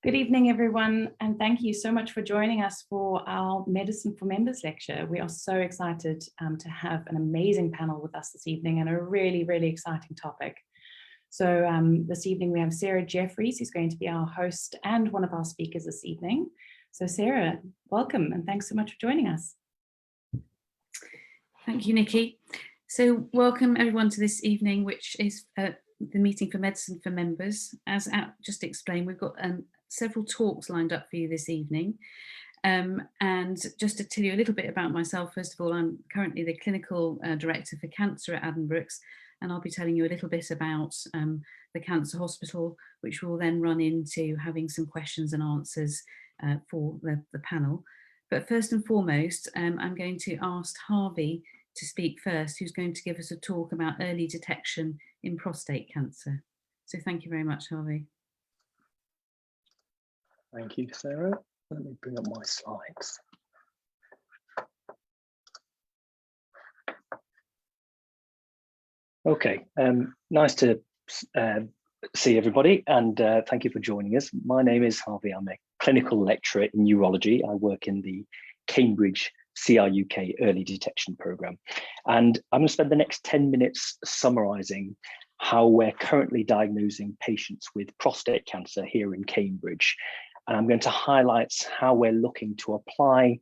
Good evening, everyone, and thank you so much for joining us for our Medicine for Members lecture. We are so excited to have an amazing panel with us this evening and a really, really exciting topic. So this evening we have Sarah Jefferies, who's going to be our host and one of our speakers this evening. So Sarah, welcome and thanks so much for joining us. Thank you, Nikki. So welcome everyone to this evening, which is the meeting for Medicine for Members. As just explained, we've got several talks lined up for you this evening. And just to tell you a little bit about myself, first of all, I'm currently the Clinical Director for Cancer at Addenbrooke, and I'll be telling you a little bit about the Cancer Hospital, which will then run into having some questions and answers for the panel. But first and foremost, I'm going to ask Harvey to speak first, who's going to give us a talk about early detection in prostate cancer. So thank you very much, Harvey. Thank you, Sarah. Let me bring up my slides. Okay, nice to see everybody, and thank you for joining us. My name is Harvey. I'm a clinical lecturer in urology. I work in the Cambridge CRUK Early Detection Programme, and I'm going to spend the next 10 minutes summarising how we're currently diagnosing patients with prostate cancer here in Cambridge. And I'm going to highlight how we're looking to apply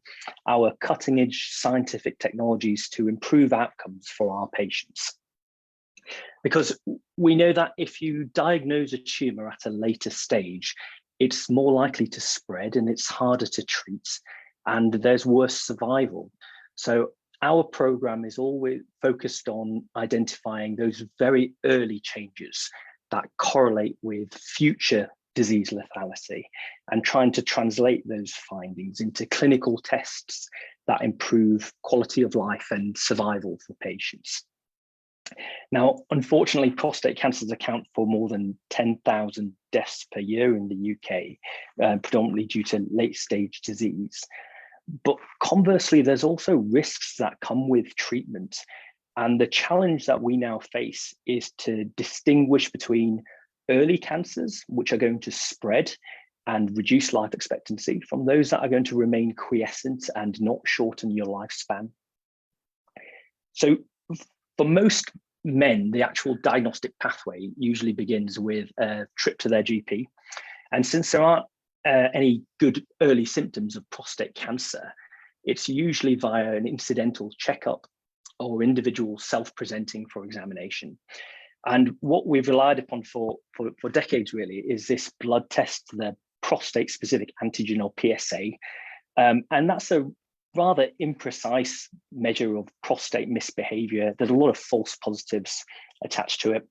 our cutting-edge scientific technologies to improve outcomes for our patients. Because we know that if you diagnose a tumour at a later stage, it's more likely to spread and it's harder to treat, and there's worse survival. So our programme is always focused on identifying those very early changes that correlate with future disease lethality and trying to translate those findings into clinical tests that improve quality of life and survival for patients. Now, unfortunately, prostate cancers account for more than 10,000 deaths per year in the UK, predominantly due to late-stage disease. But conversely, there's also risks that come with treatment. And the challenge that we now face is to distinguish between early cancers, which are going to spread and reduce life expectancy, from those that are going to remain quiescent and not shorten your lifespan. So for most men, the actual diagnostic pathway usually begins with a trip to their GP. And since there aren't any good early symptoms of prostate cancer, it's usually via an incidental checkup or individual self-presenting for examination. And what we've relied upon for decades really is this blood test, the prostate-specific antigen or PSA. And that's a rather imprecise measure of prostate misbehavior. There's a lot of false positives attached to it.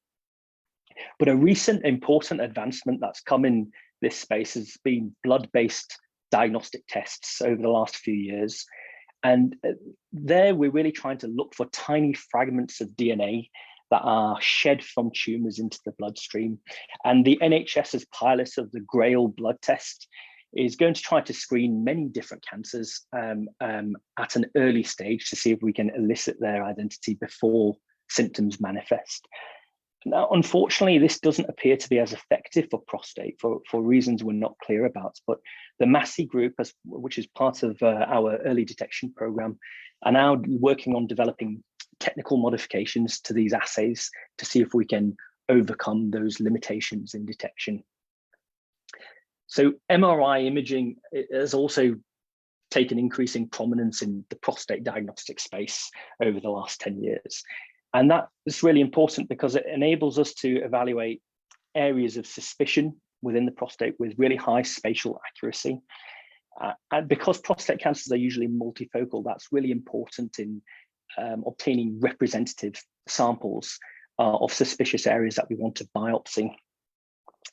But a recent important advancement that's come in this space has been blood-based diagnostic tests over the last few years. And there we're really trying to look for tiny fragments of DNA that are shed from tumours into the bloodstream. And the NHS's pilot of the GRAIL blood test is going to try to screen many different cancers at an early stage to see if we can elicit their identity before symptoms manifest. Now, unfortunately, this doesn't appear to be as effective for prostate for reasons we're not clear about, but the Massey group, which is part of our early detection programme, are now working on developing technical modifications to these assays to see if we can overcome those limitations in detection. So MRI imaging has also taken increasing prominence in the prostate diagnostic space over the last 10 years. And that is really important because it enables us to evaluate areas of suspicion within the prostate with really high spatial accuracy. And because prostate cancers are usually multifocal, that's really important in obtaining representative samples of suspicious areas that we want to biopsy.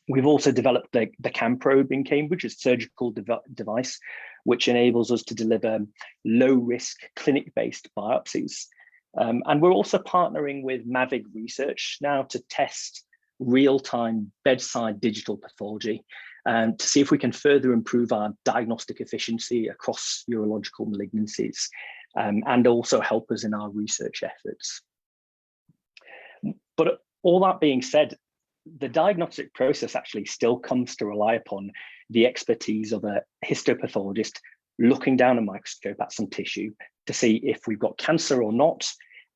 We've also developed the CAM probe in Cambridge, a surgical device, which enables us to deliver low-risk clinic-based biopsies. And we're also partnering with Mavic Research now to test real-time bedside digital pathology to see if we can further improve our diagnostic efficiency across urological malignancies and also help us in our research efforts. But all that being said, the diagnostic process actually still comes to rely upon the expertise of a histopathologist looking down a microscope at some tissue to see if we've got cancer or not,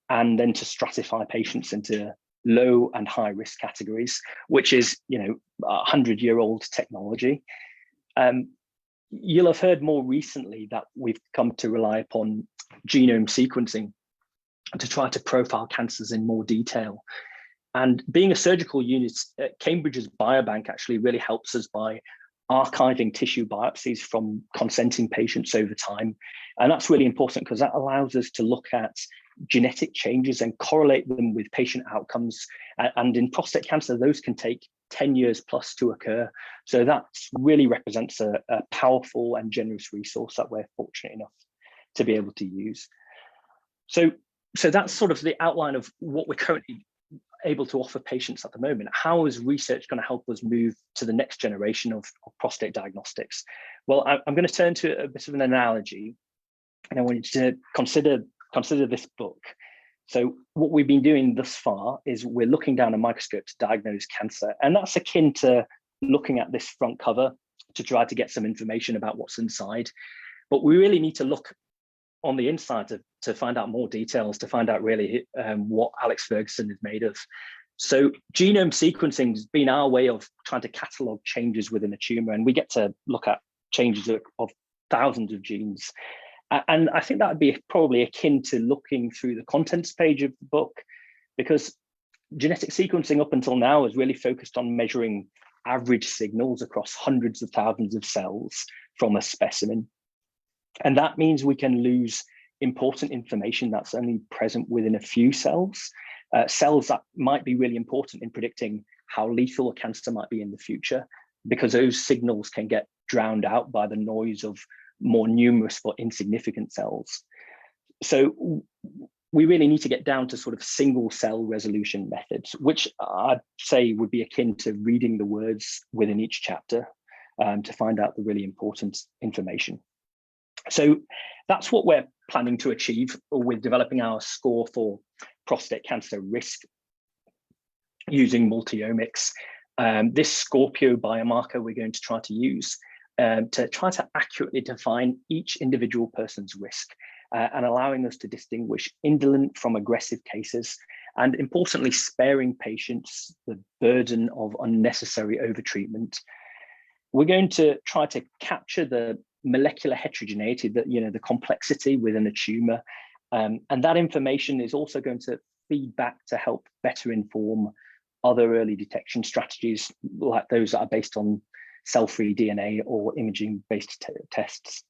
and then to stratify patients into low and high risk categories, which is, you know, 100-year-old technology. You'll have heard more recently that we've come to rely upon genome sequencing to try to profile cancers in more detail. And being a surgical unit, Cambridge's biobank actually really helps us by archiving tissue biopsies from consenting patients over time. And that's really important because that allows us to look at genetic changes and correlate them with patient outcomes. And in prostate cancer, those can take 10 years plus to occur. So that really represents a powerful and generous resource that we're fortunate enough to be able to use. So that's sort of the outline of what we're currently able to offer patients at the moment. How is research going to help us move to the next generation of prostate diagnostics? Well, I'm going to turn to a bit of an analogy, and I want you to consider this book. So what we've been doing thus far is we're looking down a microscope to diagnose cancer, and that's akin to looking at this front cover to try to get some information about what's inside. But we really need to look on the inside to find out more details, to find out really what Alex Ferguson is made of. So genome sequencing has been our way of trying to catalog changes within a tumor, and we get to look at changes of thousands of genes. And I think that would be probably akin to looking through the contents page of the book, because genetic sequencing up until now has really focused on measuring average signals across hundreds of thousands of cells from a specimen. And that means we can lose important information that's only present within a few cells, cells that might be really important in predicting how lethal a cancer might be in the future, because those signals can get drowned out by the noise of more numerous but insignificant cells. So we really need to get down to sort of single cell resolution methods, which I'd say would be akin to reading the words within each chapter to find out the really important information. So that's what we're planning to achieve with developing our score for prostate cancer risk using multiomics. This Scorpio biomarker we're going to try to use to try to accurately define each individual person's risk and allowing us to distinguish indolent from aggressive cases, and importantly, sparing patients the burden of unnecessary overtreatment. We're going to try to capture the molecular heterogeneity, that, you know, the complexity within a tumor, and that information is also going to feed back to help better inform other early detection strategies, like those that are based on cell-free DNA or imaging-based tests.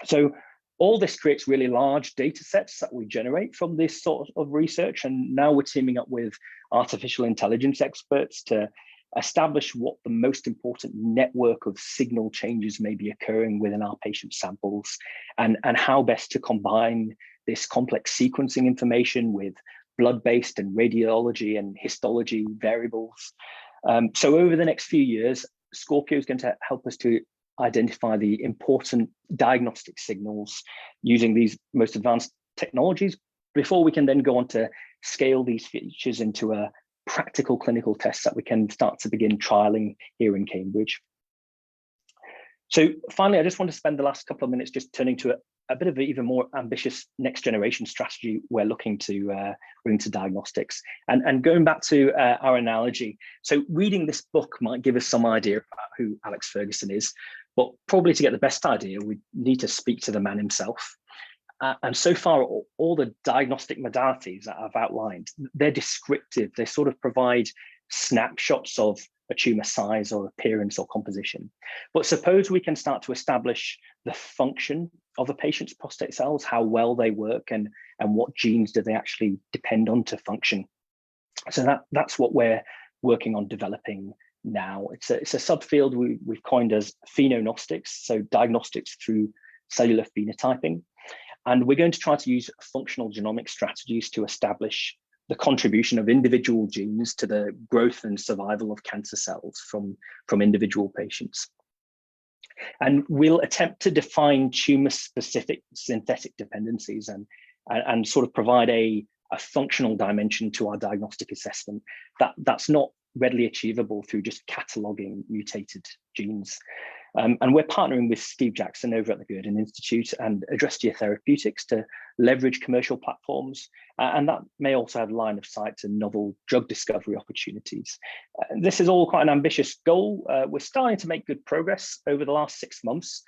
So all this creates really large data sets that we generate from this sort of research, and now we're teaming up with artificial intelligence experts to establish what the most important network of signal changes may be occurring within our patient samples, and how best to combine this complex sequencing information with blood-based and radiology and histology variables. So over the next few years, Scorpio is going to help us to identify the important diagnostic signals using these most advanced technologies before we can then go on to scale these features into a practical clinical tests that we can start to begin trialing here in Cambridge. So finally, I just want to spend the last couple of minutes just turning to a bit of an even more ambitious next generation strategy we're looking to bring to diagnostics. And going back to our analogy, so reading this book might give us some idea about who Alex Ferguson is, but probably to get the best idea, we need to speak to the man himself. And so far, all the diagnostic modalities that I've outlined, they're descriptive. They sort of provide snapshots of a tumor size or appearance or composition. But suppose we can start to establish the function of a patient's prostate cells, how well they work, and what genes do they actually depend on to function. So that's what we're working on developing now. It's a subfield we've coined as phenognostics, so diagnostics through cellular phenotyping. And we're going to try to use functional genomic strategies to establish the contribution of individual genes to the growth and survival of cancer cells from individual patients. And we'll attempt to define tumor-specific synthetic dependencies and sort of provide a functional dimension to our diagnostic assessment. That's not readily achievable through just cataloging mutated genes. And we're partnering with Steve Jackson over at the Gurdon Institute and Adrestia Therapeutics to leverage commercial platforms. And that may also have line of sight to novel drug discovery opportunities. This is all quite an ambitious goal. We're starting to make good progress over the last 6 months.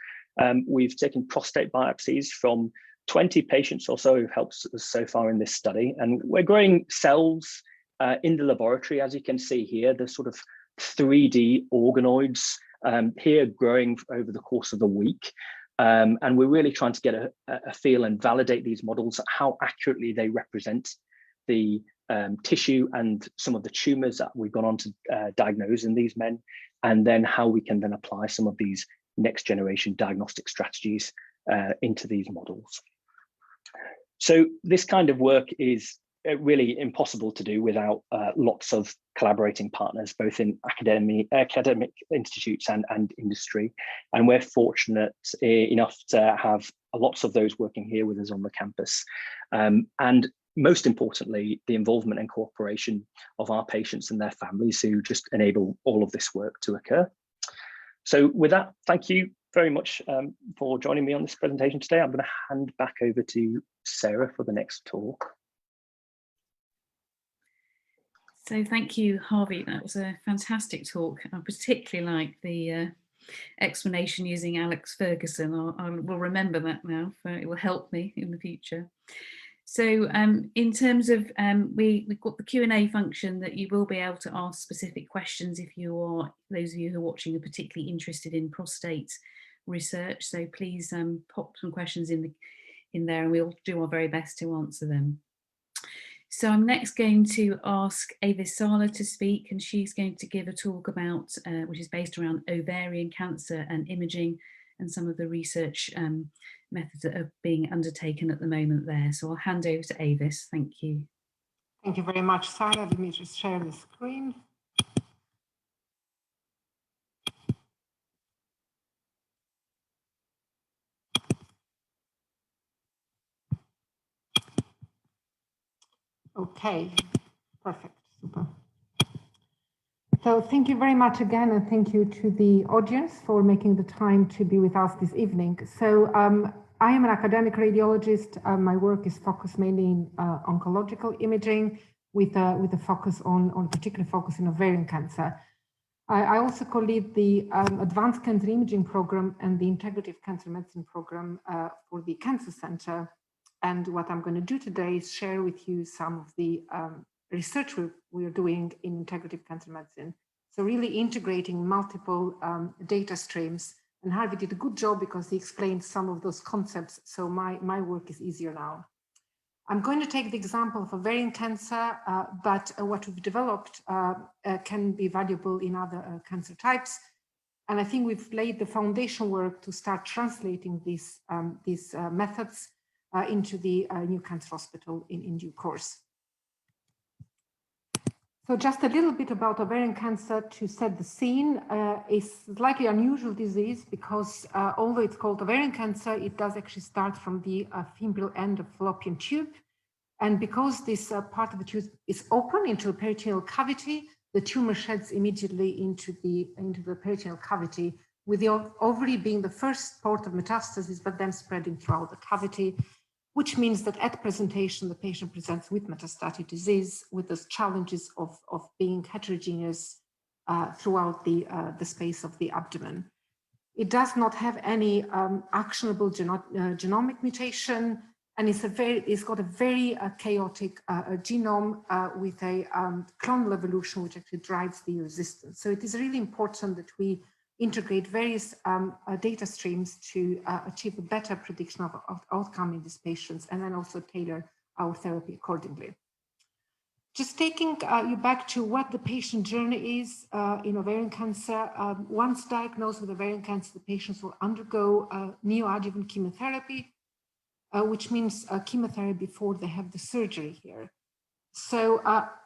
We've taken prostate biopsies from 20 patients or so who've helped us so far in this study. And we're growing cells in the laboratory, as you can see here, the sort of 3D organoids here growing over the course of the week. And we're really trying to get a feel and validate these models, how accurately they represent the tissue and some of the tumors that we've gone on to diagnose in these men, and then how we can then apply some of these next generation diagnostic strategies into these models. So this kind of work is really impossible to do without lots of collaborating partners, both in academic institutes and industry. And we're fortunate enough to have lots of those working here with us on the campus. And most importantly, the involvement and cooperation of our patients and their families who just enable all of this work to occur. So with that, thank you very much for joining me on this presentation today. I'm going to hand back over to Sarah for the next talk. So thank you, Harvey. That was a fantastic talk. I particularly like the explanation using Alex Ferguson. I will remember that now, it will help me in the future. So in terms of, we've got the Q&A function that you will be able to ask specific questions if you are, those of you who are watching are particularly interested in prostate research. So please pop some questions in there and we'll do our very best to answer them. So I'm next going to ask Evis Sala to speak, and she's going to give a talk about, which is based around ovarian cancer and imaging and some of the research methods that are being undertaken at the moment there. So I'll hand over to Evis. Thank you. Thank you very much, Sarah. Let me just share the screen. Okay, perfect, super. So thank you very much again, and thank you to the audience for making the time to be with us this evening. So I am an academic radiologist. My work is focused mainly in oncological imaging with a focus on particular focus in ovarian cancer. I also co-lead the Advanced Cancer Imaging Program and the Integrative Cancer Medicine Program for the Cancer Center. And what I'm going to do today is share with you some of the research we are doing in integrative cancer medicine. So really integrating multiple data streams. And Harvey did a good job because he explained some of those concepts. So my work is easier now. I'm going to take the example of ovarian cancer, but what we've developed can be valuable in other cancer types. And I think we've laid the foundation work to start translating these methods into the new cancer hospital in due course. So just a little bit about ovarian cancer to set the scene. It's a slightly unusual disease because although it's called ovarian cancer, it does actually start from the femoral end of fallopian tube. And because this part of the tube is open into the peritoneal cavity, the tumor sheds immediately into the peritoneal cavity, with the ovary being the first port of metastasis, but then spreading throughout the cavity, which means that at presentation, the patient presents with metastatic disease with those challenges of being heterogeneous throughout the space of the abdomen. It does not have any actionable genomic mutation, and it's got a very chaotic genome with a clonal evolution, which actually drives the resistance. So it is really important that we integrate various data streams to achieve a better prediction of outcome in these patients, and then also tailor our therapy accordingly. Just taking you back to what the patient journey is in ovarian cancer. Once diagnosed with ovarian cancer, the patients will undergo neoadjuvant chemotherapy, which means chemotherapy before they have the surgery here. So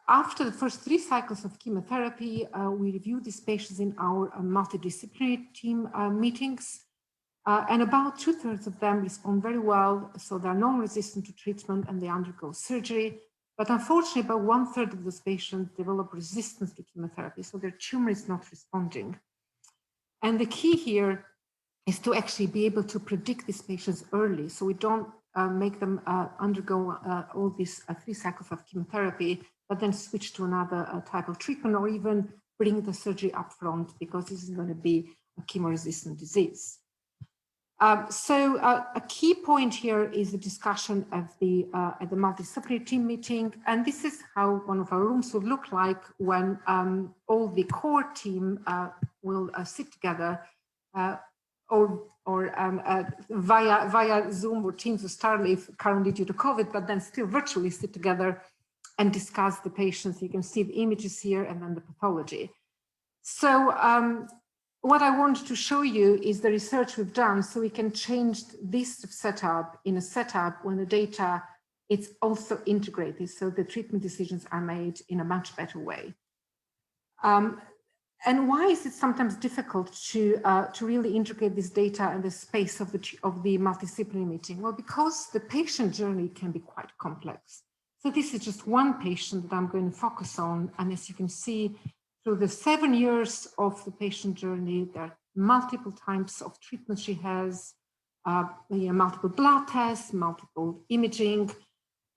after the first 3 cycles of chemotherapy, we review these patients in our multidisciplinary team meetings, and about 2/3 of them respond very well, so they're non-resistant to treatment and they undergo surgery. But unfortunately, about 1/3 of those patients develop resistance to chemotherapy, so their tumor is not responding. And the key here is to actually be able to predict these patients early, so we don't make them undergo all these 3 cycles of chemotherapy, but then switch to another type of treatment, or even bring the surgery up front, because this is going to be a chemo-resistant disease. So a key point here is the discussion of the at the multidisciplinary team meeting, and this is how one of our rooms would look like when all the core team will sit together, or via Zoom or Teams or Starleaf, currently due to COVID, but then still virtually sit together and discuss the patients. You can see the images here and then the pathology. So what I want to show you is the research we've done, so we can change this setup in a setup when the data is also integrated, so the treatment decisions are made in a much better way. And why is it sometimes difficult to really integrate this data in the space of the multidisciplinary meeting? Well, because the patient journey can be quite complex. So this is just one patient that I'm going to focus on, and as you can see, through the 7 years of the patient journey, there are multiple types of treatment she has, multiple blood tests, multiple imaging,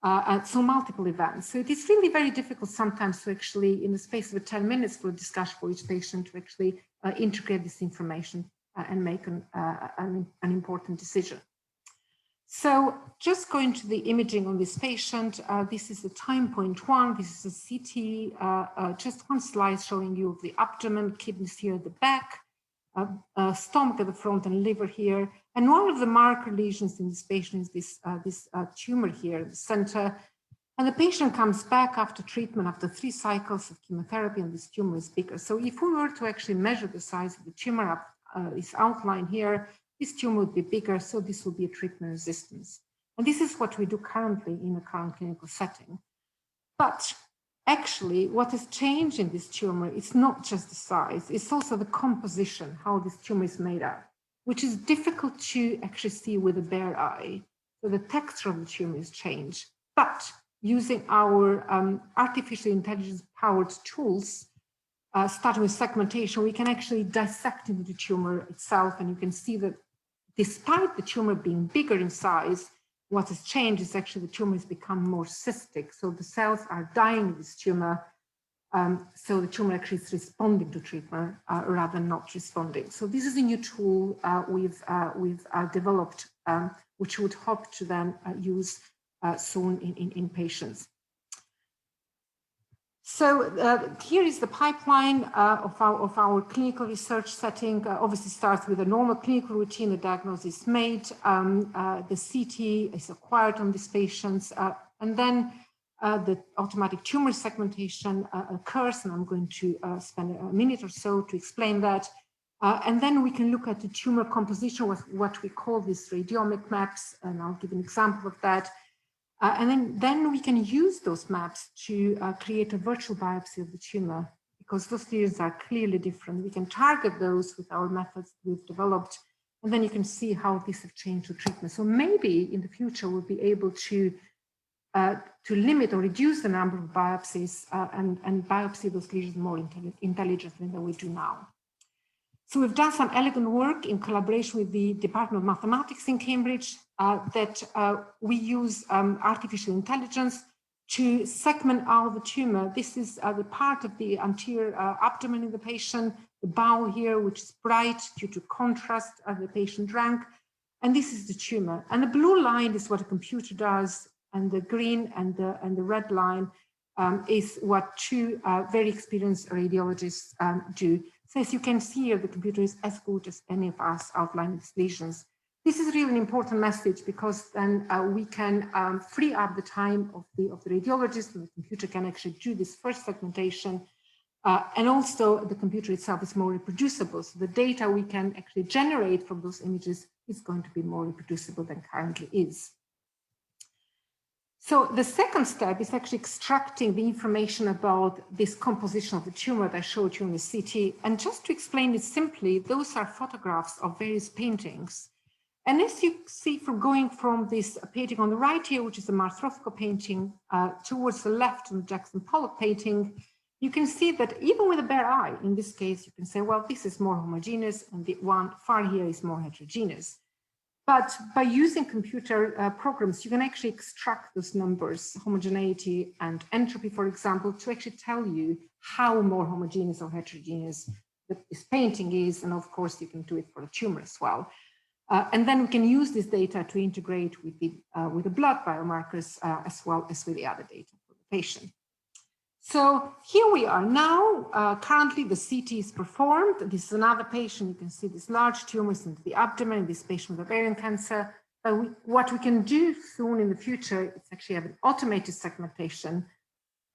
and so multiple events. So it is really very difficult sometimes to actually, in the space of 10 minutes for a discussion for each patient, to actually integrate this information and make an important decision. So just going to the imaging on this patient, this is the time point 1, this is a CT, just one slide showing you the abdomen, kidneys here at the back, stomach at the front and liver here. And one of the marker lesions in this patient is this tumor here in the center. And the patient comes back after treatment, after 3 cycles of chemotherapy, and this tumor is bigger. So if we were to actually measure the size of the tumor, is outlined here, this tumor would be bigger, so this will be a treatment resistance. And this is what we do currently in the current clinical setting. But actually, what has changed in this tumor is not just the size, it's also the composition, how this tumor is made up, which is difficult to actually see with a bare eye. So the texture of the tumor is changed. But using our artificial intelligence-powered tools, starting with segmentation, we can actually dissect into the tumor itself, and you can see that despite the tumor being bigger in size, what has changed is actually the tumor has become more cystic. So the cells are dying in this tumor. So the tumor actually is responding to treatment rather than not responding. So this is a new tool we've developed, which we would hope to then use soon in patients. So here is the pipeline of our clinical research setting. Obviously starts with a normal clinical routine, the diagnosis is made, the CT is acquired on these patients, and then the automatic tumor segmentation occurs, and I'm going to spend a minute or so to explain that. And then we can look at the tumor composition, what we call these radiomic maps, and I'll give an example of that. And then we can use those maps to create a virtual biopsy of the tumor, because those lesions are clearly different. We can target those with our methods we've developed, and then you can see how these have changed the treatment. So maybe in the future we'll be able to limit or reduce the number of biopsies and biopsy those lesions more intelligently than we do now. So we've done some elegant work in collaboration with the Department of Mathematics in Cambridge that we use artificial intelligence to segment out the tumor. This is the part of the anterior abdomen in the patient, the bowel here, which is bright due to contrast the patient drank. And this is the tumor. And the blue line is what a computer does, and the green and the red line is what 2 very experienced radiologists do. So as you can see here, the computer is as good as any of us outlining these lesions. This is really an important message, because then we can free up the time of the radiologist, and the computer can actually do this first segmentation. And also the computer itself is more reproducible. So the data we can actually generate from those images is going to be more reproducible than currently is. So the second step is actually extracting the information about this composition of the tumor that I showed you in the CT. And just to explain it simply, those are photographs of various paintings. And as you see, from going from this painting on the right here, which is a Mars Rothko painting, towards the left on the Jackson Pollock painting, you can see that even with a bare eye, in this case, you can say, well, this is more homogeneous and the one far here is more heterogeneous. But by using computer programs, you can actually extract those numbers, homogeneity and entropy, for example, to actually tell you how more homogeneous or heterogeneous this painting is. And of course, you can do it for a tumor as well. And then we can use this data to integrate with the blood biomarkers as well as with the other data for the patient. So here we are now. Currently, the CT is performed. This is another patient. You can see these large tumors into the abdomen, this patient with ovarian cancer. What we can do soon in the future is actually have an automated segmentation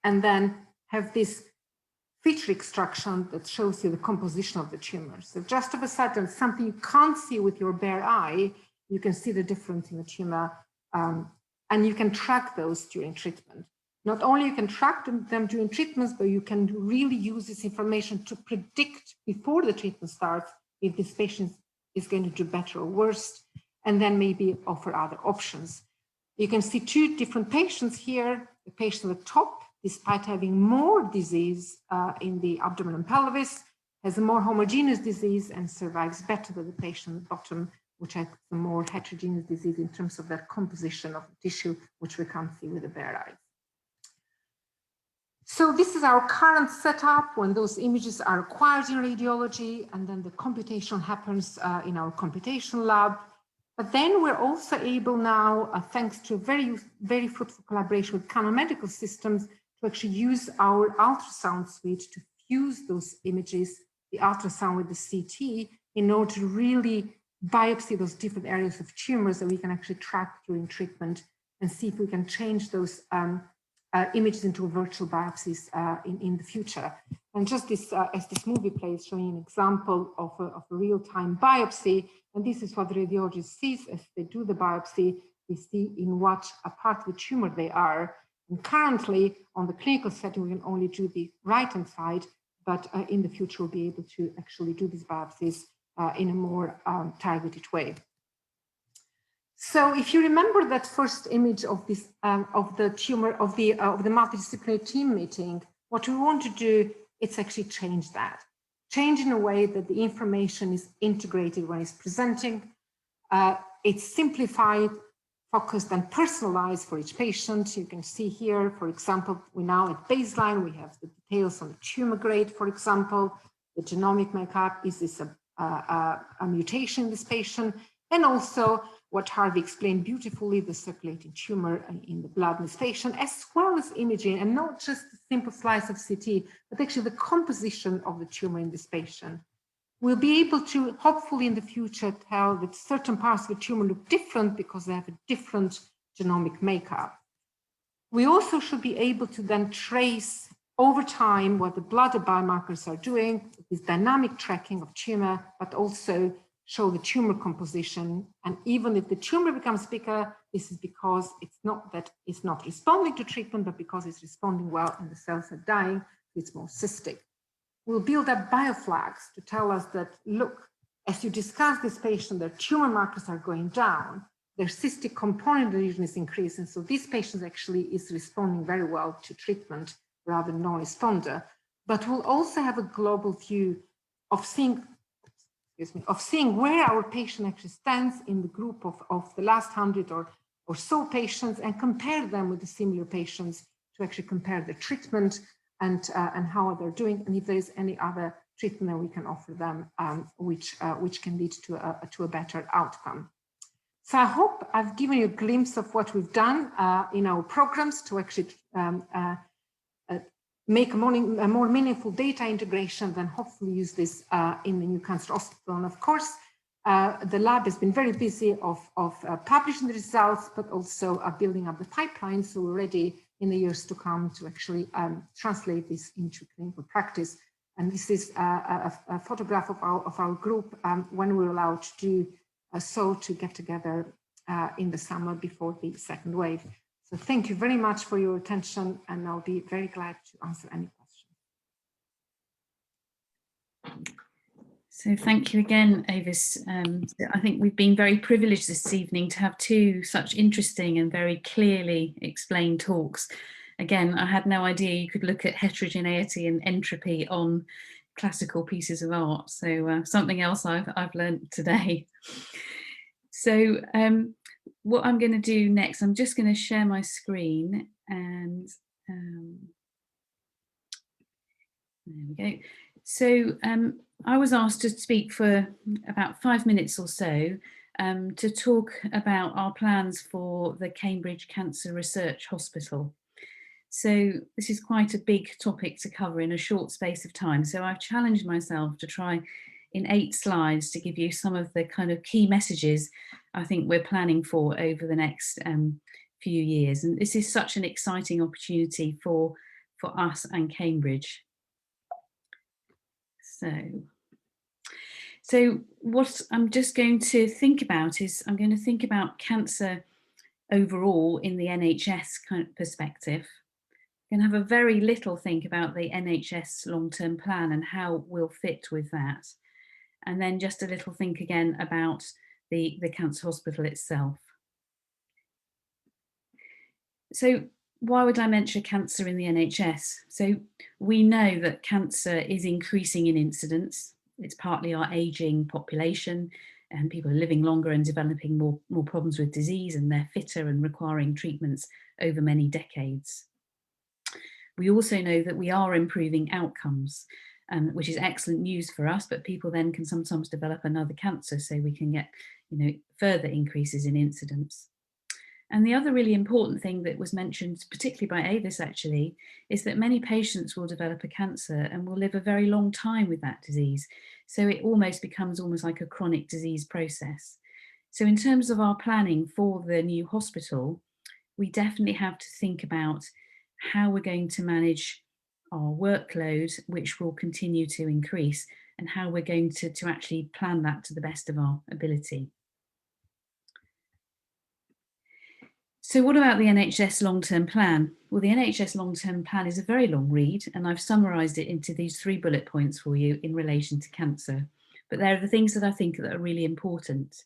and then have this feature extraction that shows you the composition of the tumor. So just of a sudden, something you can't see with your bare eye, you can see the difference in the tumor, and you can track those during treatment. Not only you can track them during treatments, but you can really use this information to predict before the treatment starts if this patient is going to do better or worse, and then maybe offer other options. You can see two different patients here. The patient at the top, despite having more disease in the abdomen and pelvis, has a more homogeneous disease and survives better than the patient at the bottom, which has a more heterogeneous disease in terms of that composition of the tissue, which we can't see with the bare eyes. So this is our current setup when those images are acquired in radiology, and then the computation happens in our computation lab. But then we're also able now, thanks to a very fruitful collaboration with Canon Medical Systems, to actually use our ultrasound suite to fuse those images, the ultrasound with the CT, in order to really biopsy those different areas of tumors that we can actually track during treatment and see if we can change those images into virtual biopsies in the future. And just this, as this movie plays, showing an example of a real-time biopsy. And this is what the radiologist sees as they do the biopsy. They see in what a part of the tumor they are. And currently, on the clinical setting, we can only do the right-hand side, but in the future, we'll be able to actually do these biopsies in a more targeted way. So if you remember that first image of this of the tumor of the multidisciplinary team meeting, what we want to do is actually change that. Change in a way that the information is integrated when it's presenting. It's simplified, focused and personalized for each patient. You can see here, for example, we now at baseline, we have the details on the tumor grade, for example, the genomic makeup, is this a mutation in this patient, and also what Harvey explained beautifully, the circulating tumor in the blood in this patient, as well as imaging, and not just a simple slice of CT, but actually the composition of the tumor in this patient. We'll be able to, hopefully in the future, tell that certain parts of the tumor look different because they have a different genomic makeup. We also should be able to then trace over time what the blood biomarkers are doing, this dynamic tracking of tumor, but also show the tumor composition. And even if the tumor becomes bigger, this is because it's not that it's not responding to treatment, but because it's responding well and the cells are dying, it's more cystic. We'll build up bioflags to tell us that, look, as you discuss this patient, their tumor markers are going down, their cystic component of the lesion is increasing. So this patient actually is responding very well to treatment rather than non-responder. But we'll also have a global view of seeing where our patient actually stands in the group of the last 100 or so patients, and compare them with the similar patients to actually compare the treatment and how they're doing, and if there is any other treatment that we can offer them, which can lead to a better outcome. So I hope I've given you a glimpse of what we've done in our programs to actually make a more meaningful data integration, then hopefully use this in the New Cancer Hospital. And of course, the lab has been very busy of publishing the results, but also building up the pipeline. So we're ready in the years to come to actually translate this into clinical practice. And this is a photograph of our group when we're allowed to do so, to get together in the summer before the second wave. So thank you very much for your attention, and I'll be very glad to answer any questions. So thank you again, Evis. I think we've been very privileged this evening to have two such interesting and very clearly explained talks. Again, I had no idea you could look at heterogeneity and entropy on classical pieces of art. So something else I've learned today. So what I'm going to do next, I'm just going to share my screen and there we go. So I was asked to speak for about 5 minutes or so to talk about our plans for the Cambridge Cancer Research Hospital. So this is quite a big topic to cover in a short space of time. So I've challenged myself to try in 8 slides to give you some of the kind of key messages I think we're planning for over the next few years. And this is such an exciting opportunity for us and Cambridge. So what I'm just going to think about is I'm going to think about cancer overall in the NHS kind of perspective. I'm going to have a very little think about the NHS long-term plan and how we'll fit with that. And then just a little think again about the cancer hospital itself. So why would I mention cancer in the NHS? So we know that cancer is increasing in incidence. It's partly our ageing population and people are living longer and developing more problems with disease, and they're fitter and requiring treatments over many decades. We also know that we are improving outcomes, which is excellent news for us, but people then can sometimes develop another cancer, so we can get further increases in incidence. And the other really important thing that was mentioned, particularly by Evis actually, is that many patients will develop a cancer and will live a very long time with that disease. So it almost becomes like a chronic disease process. So in terms of our planning for the new hospital, we definitely have to think about how we're going to manage our workload, which will continue to increase, and how we're going to actually plan that to the best of our ability. So what about the NHS long-term plan? Well, the NHS long-term plan is a very long read, and I've summarised it into these 3 bullet points for you in relation to cancer. But there are the things that I think that are really important.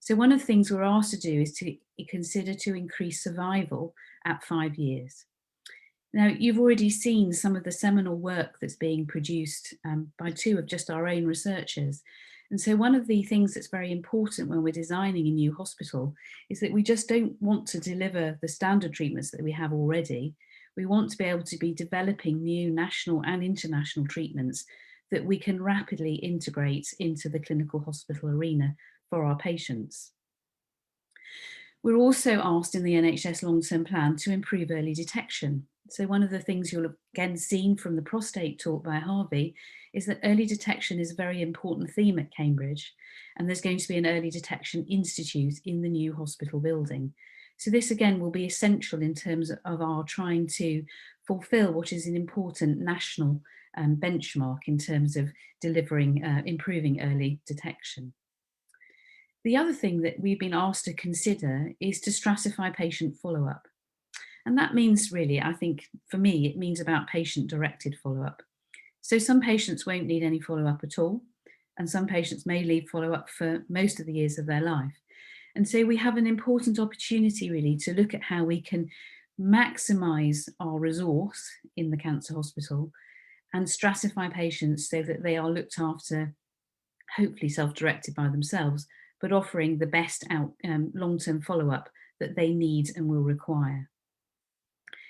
So one of the things we're asked to do is to consider to increase survival at 5 years. Now, you've already seen some of the seminal work that's being produced by 2 of just our own researchers. And so one of the things that's very important when we're designing a new hospital is that we just don't want to deliver the standard treatments that we have already. We want to be able to be developing new national and international treatments that we can rapidly integrate into the clinical hospital arena for our patients. We're also asked in the NHS long-term plan to improve early detection. So one of the things you'll have again seen from the prostate talk by Harvey is that early detection is a very important theme at Cambridge, and there's going to be an early detection institute in the new hospital building. So this again will be essential in terms of our trying to fulfil what is an important national benchmark in terms of delivering, improving early detection. The other thing that we've been asked to consider is to stratify patient follow-up. And that means really, I think for me, it means about patient-directed follow-up. So some patients won't need any follow-up at all, and some patients may need follow-up for most of the years of their life. And so we have an important opportunity really to look at how we can maximise our resource in the cancer hospital and stratify patients so that they are looked after, hopefully self-directed by themselves, but offering the best long-term follow-up that they need and will require.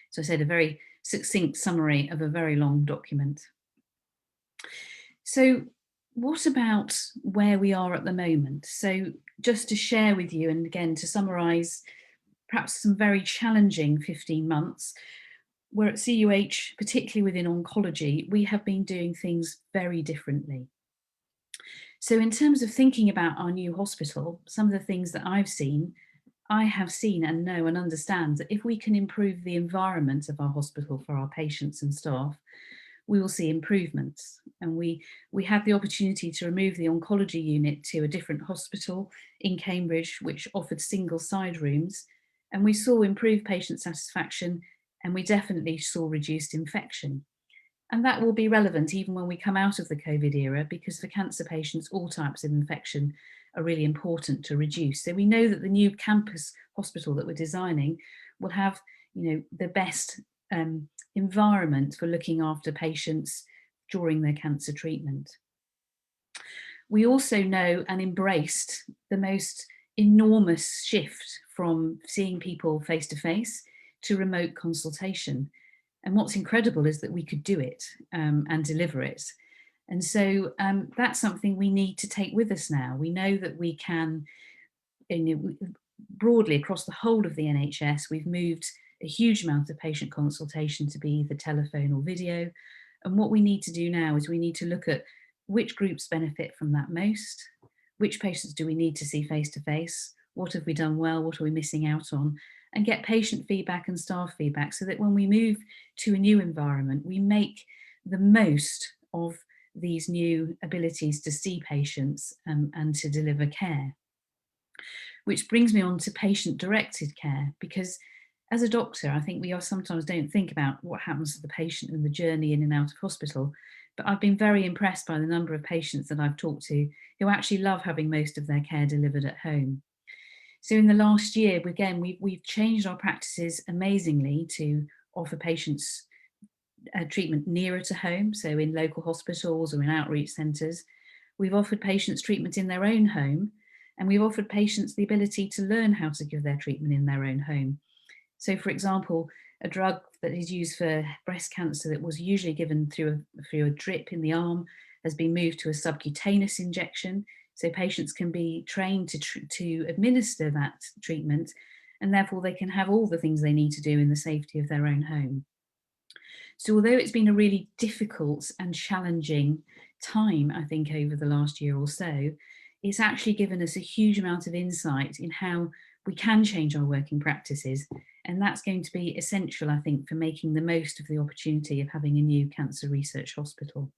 So I said a very succinct summary of a very long document. So what about where we are at the moment? So just to share with you, and again to summarise perhaps some very challenging 15 months, where at CUH, particularly within oncology, we have been doing things very differently. So in terms of thinking about our new hospital, some of the things that I have seen and know and understand that if we can improve the environment of our hospital for our patients and staff, we will see improvements. And we had the opportunity to remove the oncology unit to a different hospital in Cambridge, which offered single side rooms. And we saw improved patient satisfaction, and we definitely saw reduced infection. And that will be relevant even when we come out of the COVID era, because for cancer patients, all types of infection are really important to reduce. So we know that the new campus hospital that we're designing will have, the best environment for looking after patients during their cancer treatment. We also know and embraced the most enormous shift from seeing people face to face to remote consultation. And what's incredible is that we could do it and deliver it. And so that's something we need to take with us now. We know that we can, broadly across the whole of the NHS, we've moved a huge amount of patient consultation to be either telephone or video. And what we need to do now is we need to look at which groups benefit from that most, which patients do we need to see face to face, what have we done well, what are we missing out on, and get patient feedback and staff feedback so that when we move to a new environment, we make the most of these new abilities to see patients and to deliver care. Which brings me on to patient-directed care, because as a doctor, I think we sometimes don't think about what happens to the patient and the journey in and out of hospital, but I've been very impressed by the number of patients that I've talked to who actually love having most of their care delivered at home. So in the last year, again, we've changed our practices amazingly to offer patients treatment nearer to home, so in local hospitals or in outreach centres. We've offered patients treatment in their own home, and we've offered patients the ability to learn how to give their treatment in their own home. So for example, a drug that is used for breast cancer that was usually given through a drip in the arm has been moved to a subcutaneous injection. So patients can be trained to administer that treatment, and therefore they can have all the things they need to do in the safety of their own home. So although it's been a really difficult and challenging time, I think, over the last year or so, it's actually given us a huge amount of insight in how we can change our working practices. And that's going to be essential, I think, for making the most of the opportunity of having a new cancer research hospital.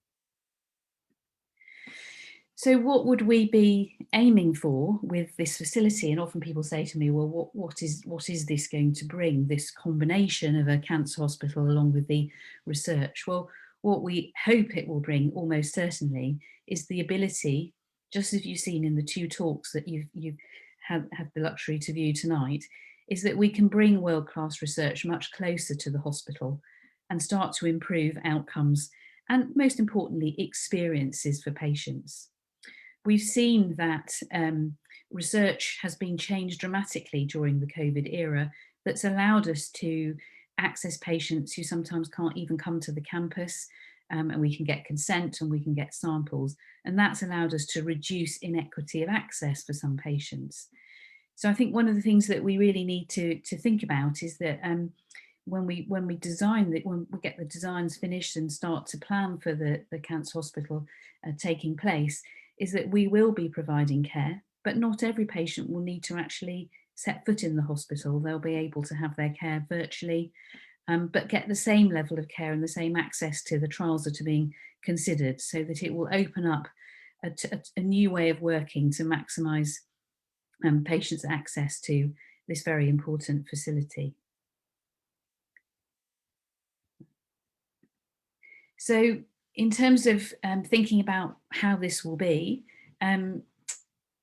So what would we be aiming for with this facility? And often people say to me, well, what is this going to bring, this combination of a cancer hospital along with the research? Well, what we hope it will bring almost certainly is the ability, just as you've seen in the two talks that you've had the luxury to view tonight, is that we can bring world-class research much closer to the hospital and start to improve outcomes and, most importantly, experiences for patients. We've seen that research has been changed dramatically during the COVID era that's allowed us to access patients who sometimes can't even come to the campus, and we can get consent and we can get samples, and that's allowed us to reduce inequity of access for some patients. So I think one of the things that we really need to think about is that when we get the designs finished and start to plan for the cancer hospital taking place, is that we will be providing care, but not every patient will need to actually set foot in the hospital. They'll be able to have their care virtually, but get the same level of care and the same access to the trials that are being considered, so that it will open up a new way of working to maximise patients' access to this very important facility. So in terms of thinking about how this will be,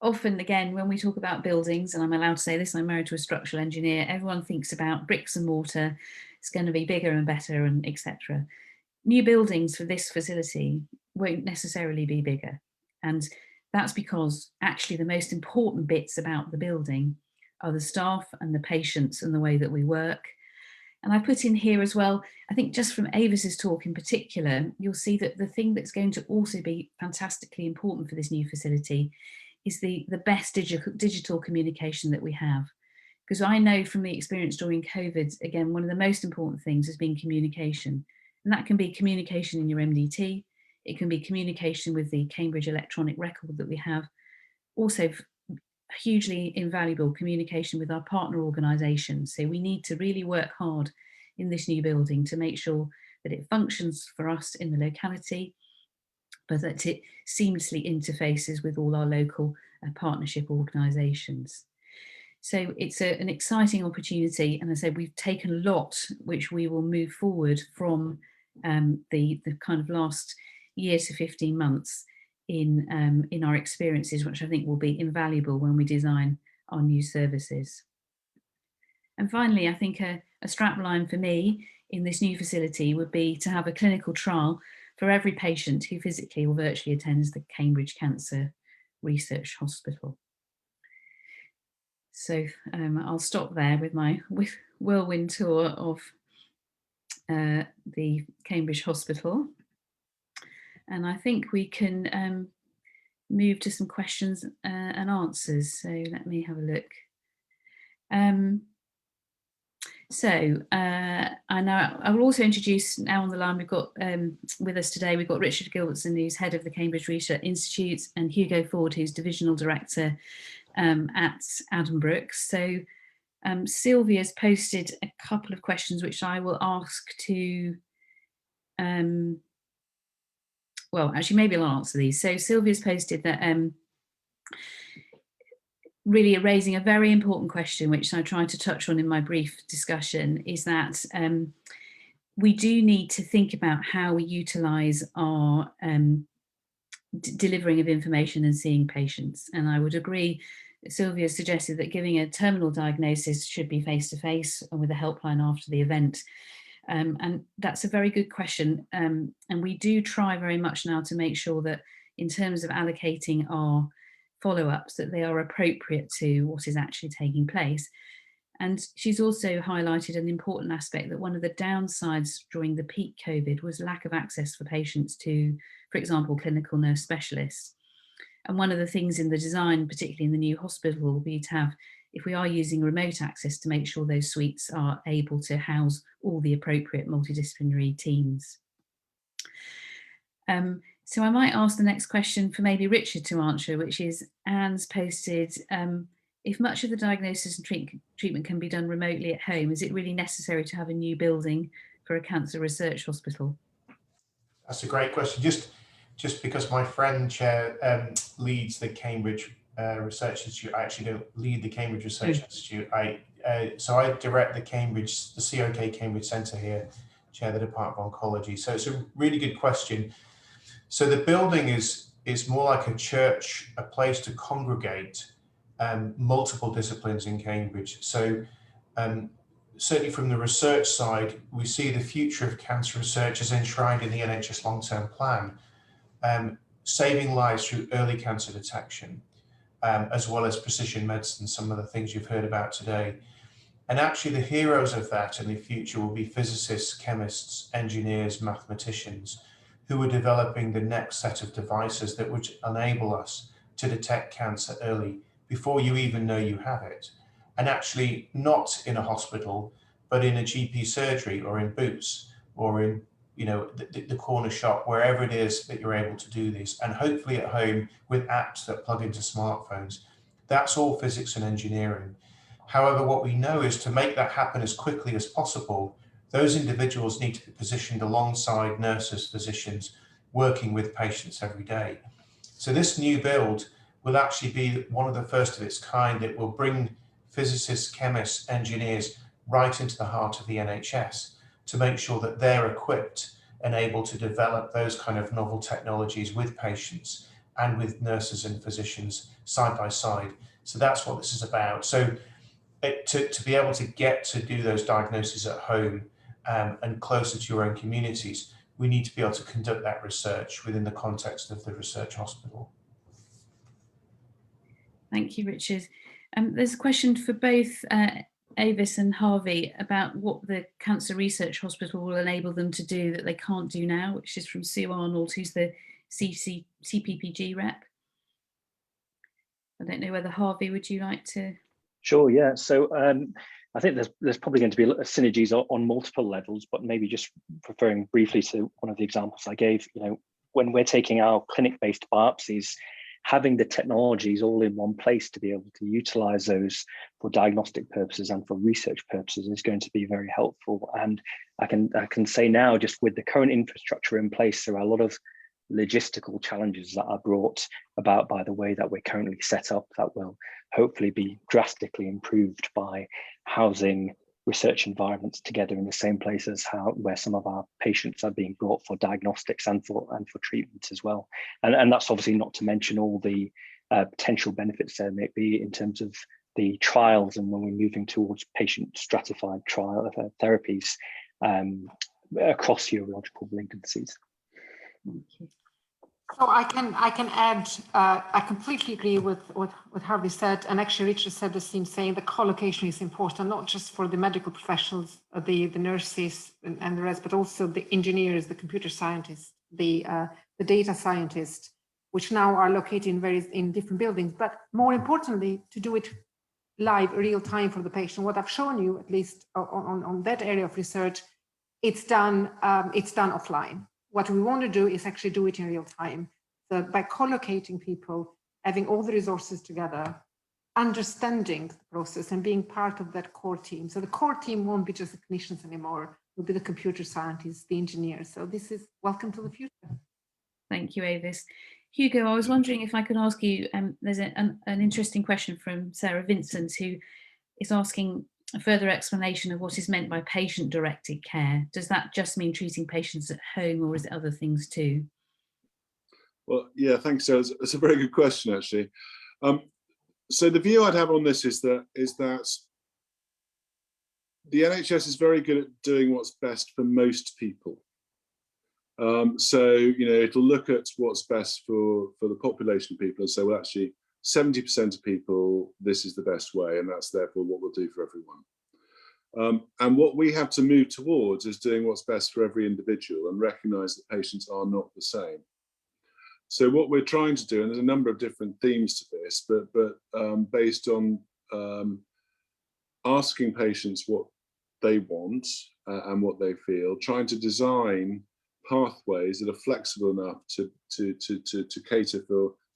often, again, when we talk about buildings, and I'm allowed to say this, I'm married to a structural engineer, everyone thinks about bricks and mortar, it's going to be bigger and better, and etc. New buildings for this facility won't necessarily be bigger. And that's because actually the most important bits about the building are the staff and the patients and the way that we work. And I put in here as well, I think just from Evis's talk in particular, you'll see that the thing that's going to also be fantastically important for this new facility is the best digital communication that we have. Because I know from the experience during COVID, again, one of the most important things has been communication. And that can be communication in your MDT, it can be communication with the Cambridge electronic record that we have, also hugely invaluable communication with our partner organisations. So we need to really work hard in this new building to make sure that it functions for us in the locality, but that it seamlessly interfaces with all our local partnership organisations. So it's an exciting opportunity, and as I said, we've taken a lot which we will move forward from the kind of last year to 15 months in our experiences, which I think will be invaluable when we design our new services. And finally, I think a strapline for me in this new facility would be to have a clinical trial for every patient who physically or virtually attends the Cambridge Cancer Research Hospital. So I'll stop there with my whirlwind tour of the Cambridge Hospital. And I think we can move to some questions and answers. So let me have a look. I will also introduce now on the line, we've got with us today, we've got Richard Gilbertson, who's head of the Cambridge Research Institute, and Hugo Ford, who's divisional director at Addenbrooke. So Sylvia's posted a couple of questions which I will ask to, well, actually maybe I'll answer these. So Sylvia's posted that really raising a very important question, which I tried to touch on in my brief discussion, is that we do need to think about how we utilise our delivering of information and seeing patients. And I would agree, Sylvia suggested that giving a terminal diagnosis should be face-to-face and with a helpline after the event. And that's a very good question. And we do try very much now to make sure that in terms of allocating our follow-ups, that they are appropriate to what is actually taking place. And she's also highlighted an important aspect that one of the downsides during the peak COVID was lack of access for patients to, for example, clinical nurse specialists. And one of the things in the design, particularly in the new hospital, will be to have, if we are using remote access, to make sure those suites are able to house all the appropriate multidisciplinary teams. So I might ask the next question for maybe Richard to answer, which is Anne's posted, if much of the diagnosis and treatment can be done remotely at home, is it really necessary to have a new building for a cancer research hospital? That's a great question. Just because my friend chair leads the Cambridge Research Institute, I actually don't lead the Cambridge Research Institute. So I direct the CRUK Cambridge Centre here, chair the Department of Oncology. So it's a really good question. So the building is more like a church, a place to congregate multiple disciplines in Cambridge. So certainly from the research side, we see the future of cancer research as enshrined in the NHS long-term plan, saving lives through early cancer detection, as well as precision medicine, some of the things you've heard about today. And actually the heroes of that in the future will be physicists, chemists, engineers, mathematicians, who are developing the next set of devices that would enable us to detect cancer early before you even know you have it. And actually not in a hospital, but in a GP surgery or in Boots or in the corner shop, wherever it is that you're able to do this, and hopefully at home with apps that plug into smartphones. That's all physics and engineering. However, what we know is to make that happen as quickly as possible, those individuals need to be positioned alongside nurses, physicians, working with patients every day. So this new build will actually be one of the first of its kind that will bring physicists, chemists, engineers right into the heart of the NHS to make sure that they're equipped and able to develop those kind of novel technologies with patients and with nurses and physicians side by side. So that's what this is about. So to be able to get to do those diagnoses at home and closer to your own communities, we need to be able to conduct that research within the context of the research hospital. Thank you, Richard. There's a question for both Evis and Harvey about what the Cancer Research Hospital will enable them to do that they can't do now, which is from Sue Arnold, who's the CPPG rep. I don't know whether Harvey, would you like to? Sure, yeah. So I think there's probably going to be synergies on multiple levels, but maybe just referring briefly to one of the examples I gave, when we're taking our clinic-based biopsies, having the technologies all in one place to be able to utilize those for diagnostic purposes and for research purposes is going to be very helpful. And I can say now, just with the current infrastructure in place, there are a lot of logistical challenges that are brought about by the way that we're currently set up that will hopefully be drastically improved by housing research environments together in the same places where some of our patients are being brought for diagnostics and for treatment as well. And that's obviously not to mention all the potential benefits there may be in terms of the trials, and when we're moving towards patient stratified trial therapies across urological malignancies. Thank you. So I can add, I completely agree with what Harvey said, and actually Richard said the same, saying the co-location is important, not just for the medical professionals, the nurses and the rest, but also the engineers, the computer scientists, the data scientists, which now are located in different buildings, but more importantly, to do it live, real time for the patient. What I've shown you, at least on that area of research, it's done offline. What we want to do is actually do it in real time. So by co-locating people, having all the resources together, understanding the process and being part of that core team. So the core team won't be just the clinicians anymore, it will be the computer scientists, the engineers. So this is welcome to the future. Thank you, Evis. Hugo, I was wondering if I could ask you, there's an interesting question from Sarah Vincent, who is asking a further explanation of what is meant by patient-directed care. Does that just mean treating patients at home, or is it other things too? Well, yeah, thanks, Sarah. It's a very good question, actually. So the view I'd have on this is that the NHS is very good at doing what's best for most people. So, you know, it'll look at what's best for the population of people and say, well, actually, 70% of people, this is the best way, and that's therefore what we'll do for everyone. And what we have to move towards is doing what's best for every individual and recognise that patients are not the same. So what we're trying to do, and there's a number of different themes to this, but based on asking patients what they want and what they feel, trying to design pathways that are flexible enough to cater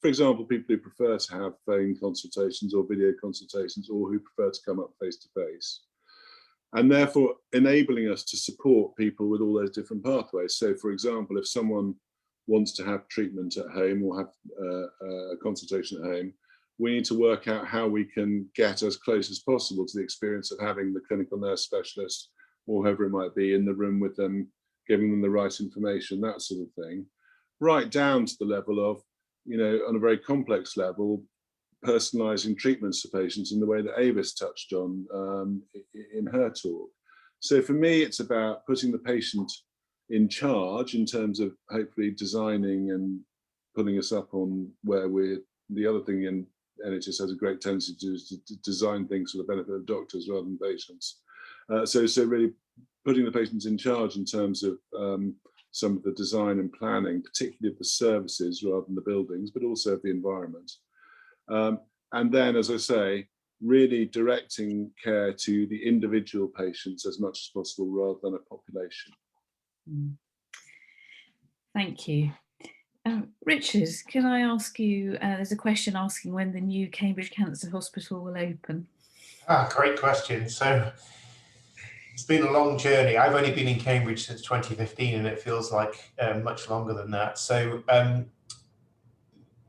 for example, people who prefer to have phone consultations or video consultations, or who prefer to come up face to face, and therefore enabling us to support people with all those different pathways. So, for example, if someone wants to have treatment at home or have a consultation at home, we need to work out how we can get as close as possible to the experience of having the clinical nurse specialist, or whoever it might be, in the room with them, giving them the right information, that sort of thing, right down to the level of, you know, on a very complex level, personalising treatments for patients in the way that Evis touched on in her talk. So for me, it's about putting the patient in charge in terms of hopefully designing and putting us up on where we're. The other thing in NHS has a great tendency to do is to design things for the benefit of doctors rather than patients. So really putting the patients in charge in terms of some of the design and planning, particularly of the services rather than the buildings, but also of the environment. And then, as I say, really directing care to the individual patients as much as possible rather than a population. Thank you. Richard, can I ask you, there's a question asking when the new Cambridge Cancer Hospital will open. Great question. So it's been a long journey. I've only been in Cambridge since 2015, and it feels like much longer than that. So